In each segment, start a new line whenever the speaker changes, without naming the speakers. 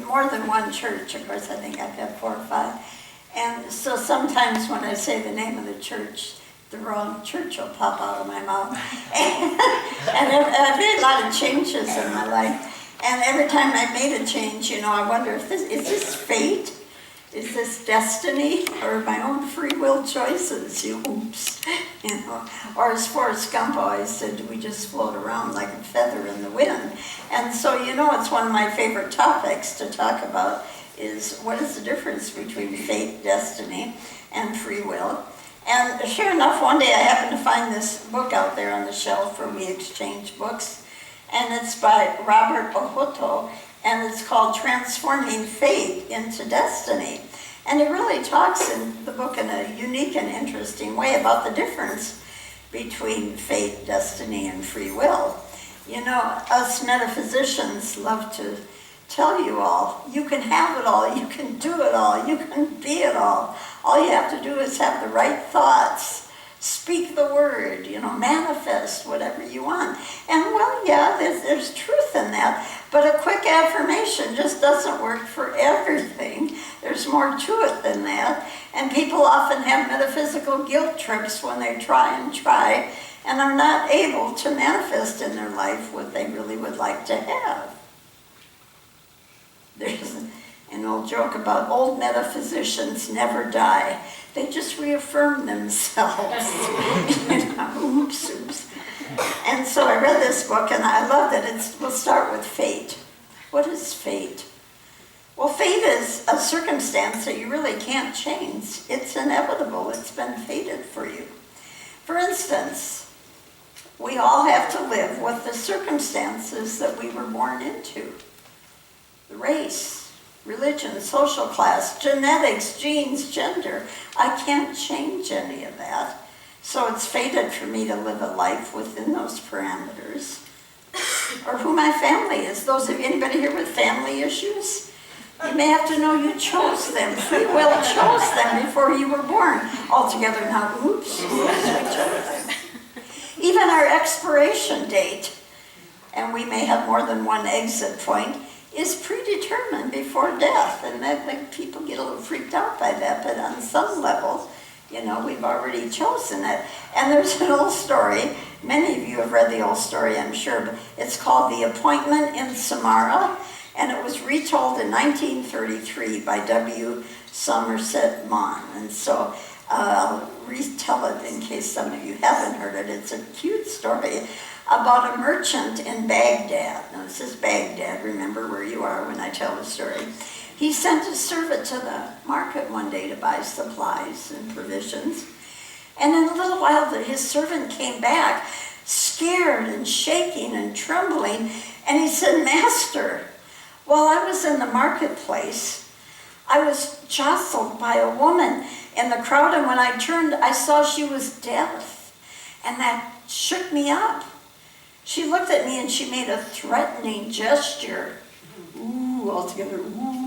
more than one church. Of course, I think I've had 4 or 5. And so sometimes when I say the name of the church, the wrong church will pop out of my mouth. And I've made a lot of changes in my life. And every time I made a change, I wonder if is this fate? Is this destiny or my own free will choices? Oops. Or as Forrest Gump always said, we just float around like a feather in the wind. And so, it's one of my favorite topics to talk about is what is the difference between fate, destiny, and free will. And sure enough, one day I happened to find this book out there on the shelf where we exchange books. And it's by Robert Ohoto, and it's called Transforming Fate into Destiny. And he really talks in the book in a unique and interesting way about the difference between fate, destiny, and free will. Us metaphysicians love to tell you all, you can have it all, you can do it all, you can be it all. All you have to do is have the right thoughts, speak the word, manifest whatever you want. And well, yeah, there's truth in that, but a quick affirmation just doesn't work for everything. There's more to it than that. And people often have metaphysical guilt trips when they try and are not able to manifest in their life what they really would like to have. There's an old joke about old metaphysicians never die. They just reaffirm themselves. Oops. And so I read this book and I loved it. We'll start with fate. What is fate? Well, fate is a circumstance that you really can't change. It's inevitable. It's been fated for you. For instance, we all have to live with the circumstances that we were born into. The race, religion, social class, genetics, genes, gender. I can't change any of that. So it's fated for me to live a life within those parameters. Or who my family is. Those of you, anybody here with family issues? You may have to know you chose them. Free will chose them before you were born. Altogether now, oops, we chose them. Even our expiration date, and we may have more than one exit point, is predetermined before death. And that people get a little freaked out by that, but on some level, we've already chosen it. And there's an old story, many of you have read the old story, I'm sure, but it's called The Appointment in Samara, and it was retold in 1933 by W. Somerset Maugham. And so I'll retell it in case some of you haven't heard it. It's a cute story about a merchant in Baghdad. Now this is Baghdad, remember where you are when I tell the story. He sent a servant to the market one day to buy supplies and provisions. And in a little while his servant came back, scared and shaking and trembling, and he said, "Master, while I was in the marketplace, I was jostled by a woman in the crowd, and when I turned, I saw she was deaf, and that shook me up. She looked at me and she made a threatening gesture. Ooh, altogether, ooh.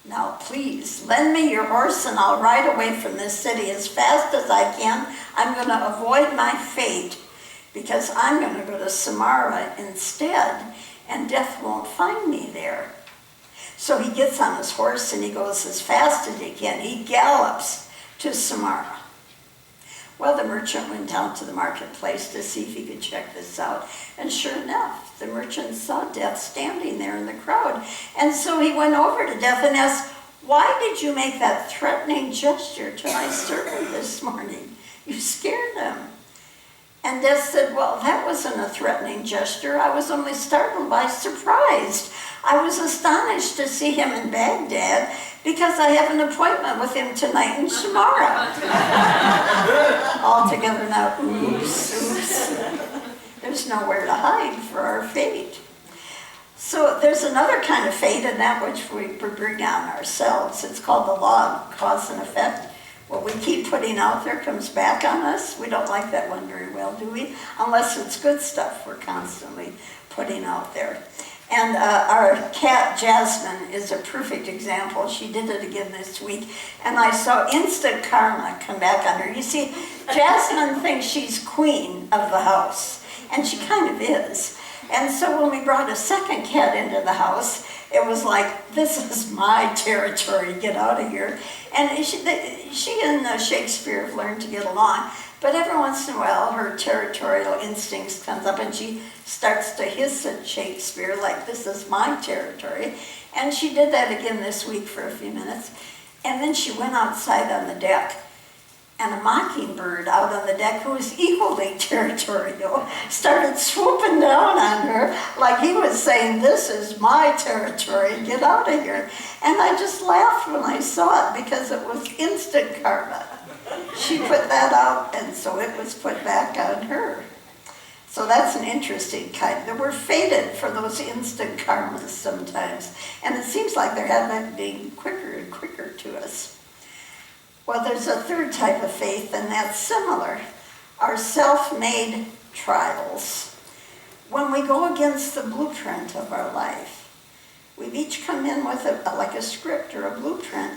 Now please, lend me your horse and I'll ride away from this city as fast as I can. I'm going to avoid my fate because I'm going to go to Samara instead, and death won't find me there." So he gets on his horse and he goes as fast as he can. He gallops to Samara. Well, the merchant went down to the marketplace to see if he could check this out. And sure enough, the merchant saw Death standing there in the crowd. And so he went over to Death and asked, "Why did you make that threatening gesture to my servant this morning? You scared him." And Death said, "Well, that wasn't a threatening gesture. I was only startled by surprise. I was astonished to see him in Baghdad because I have an appointment with him tonight in Samara." Altogether now, oops. There's nowhere to hide for our fate. So there's another kind of fate, and that which we bring on ourselves. It's called the law of cause and effect. What we keep putting out there comes back on us. We don't like that one very well, do we? Unless it's good stuff we're constantly putting out there. And our cat, Jasmine, is a perfect example. She did it again this week, and I saw instant karma come back on her. You see, Jasmine thinks she's queen of the house, and she kind of is. And so when we brought a second cat into the house, It was like, this is my territory, get out of here. And she and Shakespeare have learned to get along, but every once in a while her territorial instincts comes up and she starts to hiss at Shakespeare like, this is my territory. And she did that again this week for a few minutes. And then she went outside on the deck, and a mockingbird out on the deck, who was equally territorial, started swooping down on her like he was saying, this is my territory, get out of here. And I just laughed when I saw it because it was instant karma. She put that out, and so it was put back on her. So that's an interesting kind. That we're fated for those instant karmas sometimes. And it seems like they're happening quicker and quicker to us. Well, there's a third type of faith, and that's similar. Our self-made trials. When we go against the blueprint of our life, we've each come in with like a script or a blueprint,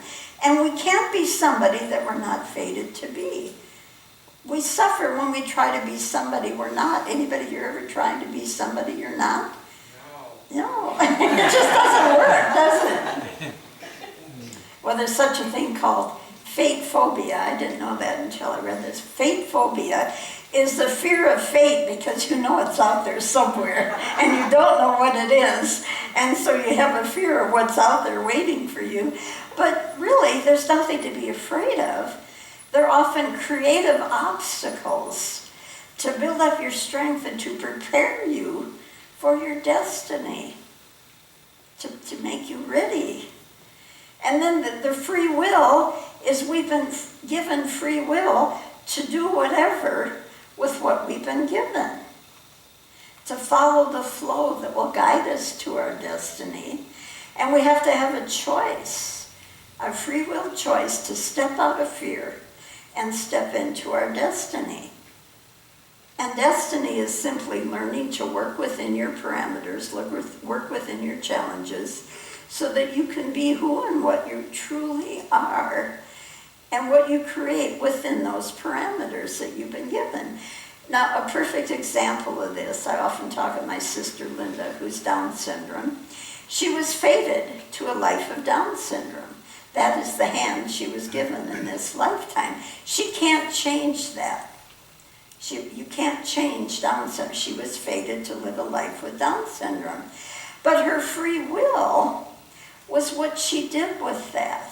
and we can't be somebody that we're not fated to be. We suffer when we try to be somebody we're not. Anybody here ever trying to be somebody you're not? No. It just doesn't work, does it? Well, there's such a thing called fate phobia. I didn't know that until I read this. Fate phobia is the fear of fate because you know it's out there somewhere and you don't know what it is. And so you have a fear of what's out there waiting for you. But really, there's nothing to be afraid of. They're often creative obstacles to build up your strength and to prepare you for your destiny, to make you ready. And then the free will is we've been given free will to do whatever with what we've been given, to follow the flow that will guide us to our destiny. And we have to have a choice, a free will choice to step out of fear and step into our destiny. And destiny is simply learning to work within your parameters, work within your challenges, so that you can be who and what you truly are, and what you create within those parameters that you've been given. Now, a perfect example of this, I often talk of my sister Linda, who's Down syndrome. She was fated to a life of Down syndrome. That is the hand she was given in this lifetime. She can't change that. You can't change Down syndrome. She was fated to live a life with Down syndrome. But her free will was what she did with that.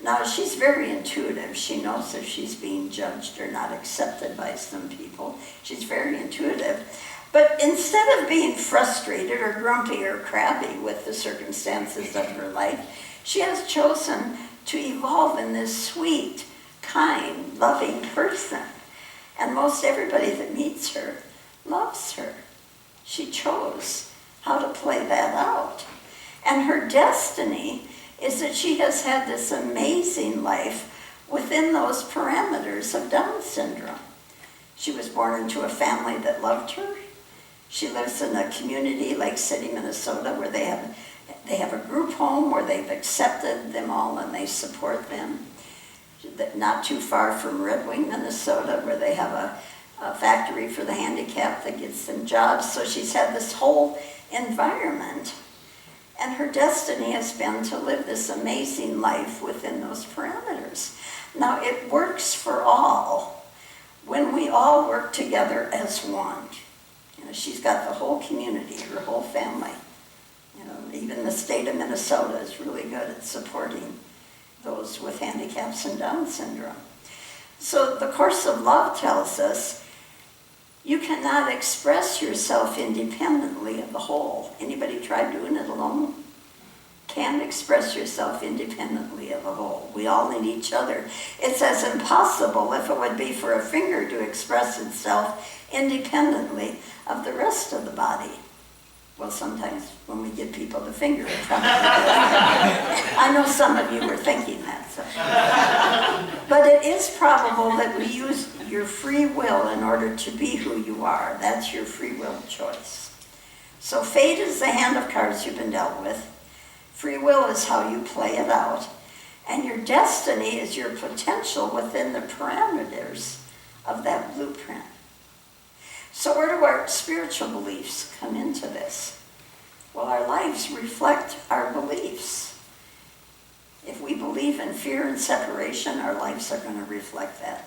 Now, she's very intuitive. She knows if she's being judged or not accepted by some people. She's very intuitive. But instead of being frustrated or grumpy or crabby with the circumstances of her life, she has chosen to evolve in this sweet, kind, loving person. And most everybody that meets her loves her. She chose how to play that out. And her destiny is that she has had this amazing life within those parameters of Down syndrome. She was born into a family that loved her. She lives in a community, Lake City, Minnesota, where they have a group home where they've accepted them all and they support them. Not too far from Red Wing, Minnesota, where they have a factory for the handicapped that gets them jobs. So she's had this whole environment. And her destiny has been to live this amazing life within those parameters. Now, it works for all when we all work together as one. You know, she's got the whole community, her whole family. You know, even the state of Minnesota is really good at supporting those with handicaps and Down syndrome. So the Course of Love tells us you cannot express yourself independently of the whole. Anybody tried doing it alone? Can't express yourself independently of a whole. We all need each other. It's as impossible if it would be for a finger to express itself independently of the rest of the body. Well, sometimes when we give people the finger, it probably does. I know some of you were thinking that. So. But it is probable that we use your free will in order to be who you are. That's your free will choice. So fate is the hand of cards you've been dealt with. Free will is how you play it out. And your destiny is your potential within the parameters of that blueprint. So where do our spiritual beliefs come into this? Well, our lives reflect our believe in fear and separation, our lives are going to reflect that.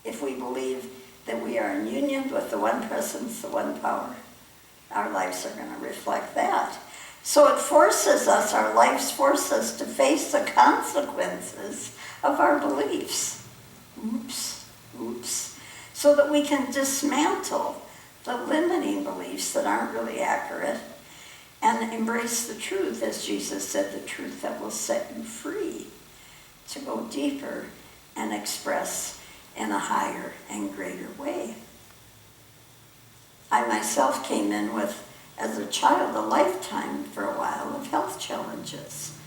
If we believe that we are in union with the one presence, the one power, our lives are going to reflect that. So it forces us, our lives force us to face the consequences of our beliefs. Oops. So that we can dismantle the limiting beliefs that aren't really accurate and embrace the truth, as Jesus said, the truth that will set you free to go deeper and express in a higher and greater way. I myself came in with, as a child, a lifetime for a while of health challenges.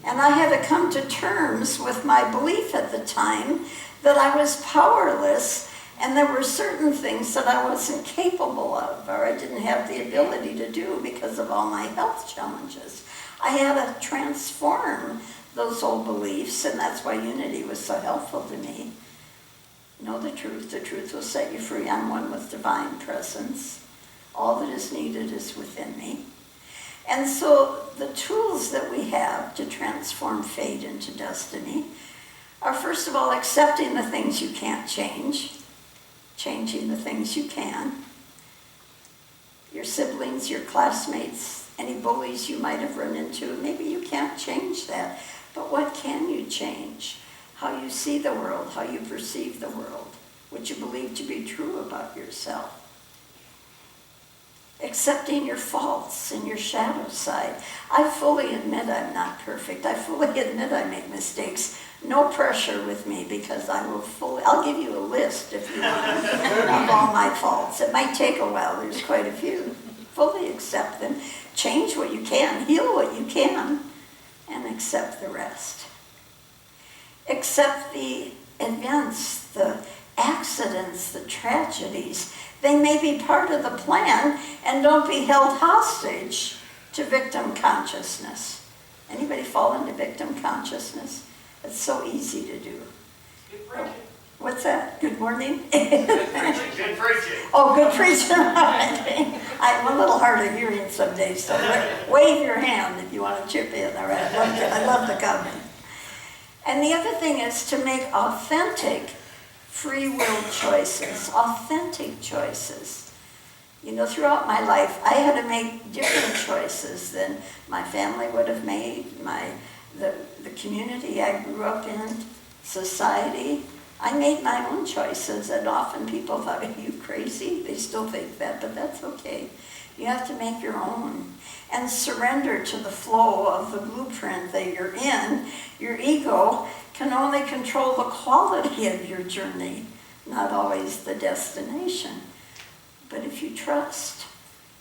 And I had to come to terms with my belief at the time that I was powerless and there were certain things that I wasn't capable of or I didn't have the ability to do because of all my health challenges. I had to transform those old beliefs, and that's why unity was so helpful to me. Know the truth will set you free. I'm one with divine presence. All that is needed is within me. And so the tools that we have to transform fate into destiny are, first of all, accepting the things you can't change, changing the things you can. Your siblings, your classmates, any bullies you might have run into, maybe you can't change that. But what can you change? How you see the world, how you perceive the world, what you believe to be true about yourself. Accepting your faults and your shadow side. I fully admit I'm not perfect. I fully admit I make mistakes. No pressure with me, because I'll give you a list if you want of all my faults. It might take a while, there's quite a few. Fully accept them. Change what you can, heal what you can, and accept the rest. Accept the events, the accidents, the tragedies. They may be part of the plan, and don't be held hostage to victim consciousness. Anybody fall into victim consciousness? It's so easy to do.
Good preaching.
What's that? Good morning?
Good preaching.
Oh, good preaching. I'm a little hard of hearing some days, so wave your hand if you want to chip in. All right, I love the comment. And the other thing is to make authentic free will choices, authentic choices. You know, throughout my life, I had to make different choices than my family would have made, the community I grew up in, society. I made my own choices, and often people thought, are you crazy? They still think that, but that's okay. You have to make your own and surrender to the flow of the blueprint that you're in. Your ego can only control the quality of your journey, not always the destination. But if you trust,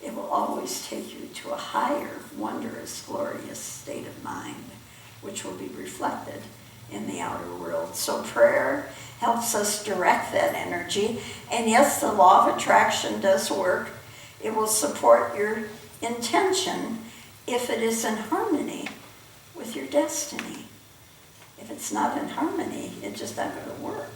it will always take you to a higher, wondrous, glorious state of mind, which will be reflected in the outer world. So prayer helps us direct that energy. And yes, the law of attraction does work. It will support your intention if it is in harmony with your destiny. If it's not in harmony, it's just not going to work.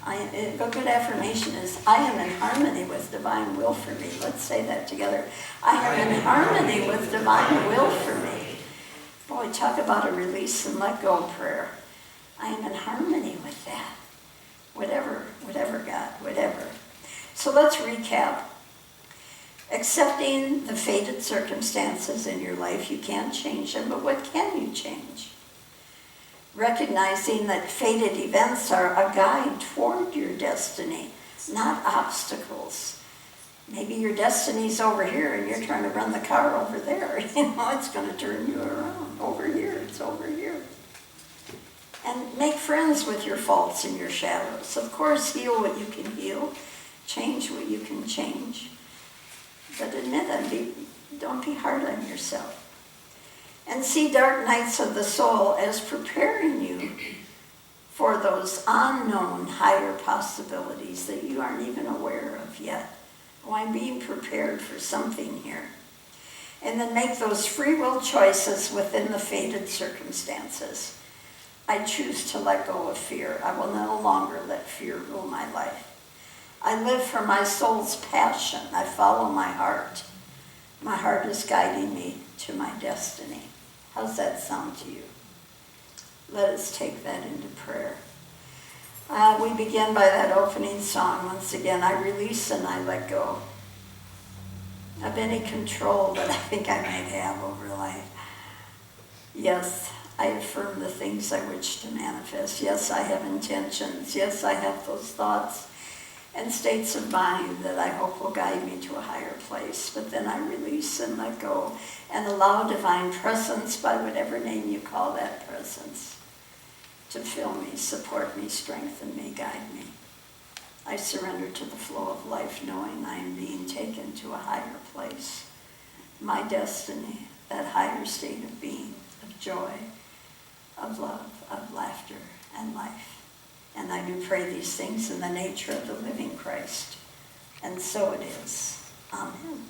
A good affirmation is, I am in harmony with divine will for me. Let's say that together. I am in harmony with divine will for me. Boy, talk about a release and let go prayer. I am in harmony with that. Whatever, God, whatever. So let's recap. Accepting the fated circumstances in your life, you can't change them, but what can you change? Recognizing that fated events are a guide toward your destiny, not obstacles. Maybe your destiny's over here and you're trying to run the car over there. It's going to turn you around. Over here, it's over here. And make friends with your faults and your shadows. Of course, heal what you can heal. Change what you can change. But admit it, don't be hard on yourself. And see dark nights of the soul as preparing you for those unknown higher possibilities that you aren't even aware of yet. Oh, I'm being prepared for something here. And then make those free will choices within the fated circumstances. I choose to let go of fear. I will no longer let fear rule my life. I live for my soul's passion. I follow my heart. My heart is guiding me to my destiny. How's that sound to you? Let us take that into prayer. We begin by that opening song. Once again, I release and I let go of any control that I think I might have over life. Yes, I affirm the things I wish to manifest. Yes, I have intentions. Yes, I have those thoughts and states of mind that I hope will guide me to a higher place. But then I release and let go and allow divine presence, by whatever name you call that presence, to fill me, support me, strengthen me, guide me. I surrender to the flow of life, knowing I am being taken to a higher place. My destiny, that higher state of being, of joy, of love, of laughter, and life. And I do pray these things in the nature of the living Christ. And so it is. Amen.